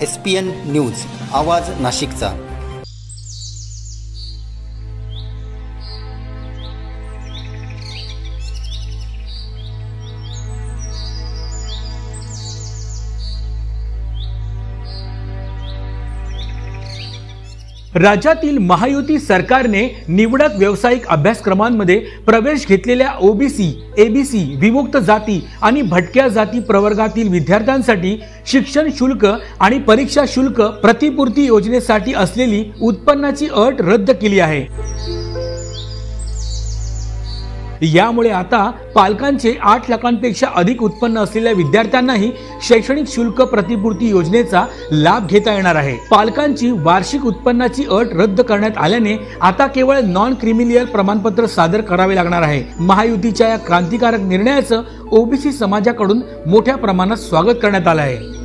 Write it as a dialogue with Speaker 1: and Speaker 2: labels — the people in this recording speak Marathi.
Speaker 1: SPN न्यूज, आवाज नाशिकचा।
Speaker 2: राज्यातील महायुती सरकारने निवडक व्यावसायिक अभ्यासक्रमांमध्ये प्रवेश घेतलेल्या OBC, ABC, विमुक्त जाती आणि भटक्या जाती प्रवर्गातील विद्यार्थ्यांसाठी शिक्षण शुल्क आणि परीक्षा शुल्क प्रतिपूर्ती योजनेसाठी असलेली उत्पन्नाची अट रद्द केली आहे। यामुळे आता पालकांचे 8 लाखांपेक्षा अधिक उत्पन्न असलेल्या विद्यार्थ्यांनाही शैक्षणिक शुल्क प्रतिपूर्ती योजनेचा लाभ घेता येणार आहे। पालकांची वार्षिक उत्पन्नाची अट रद्द करण्यात आल्याने आता केवळ नॉन क्रिमिलियल प्रमाणपत्र सादर करावे लागणार आहे। महायुतीच्या या क्रांतिकारक निर्णयाचं OBC समाजाकडून मोठ्या प्रमाणात स्वागत करण्यात आलं आहे।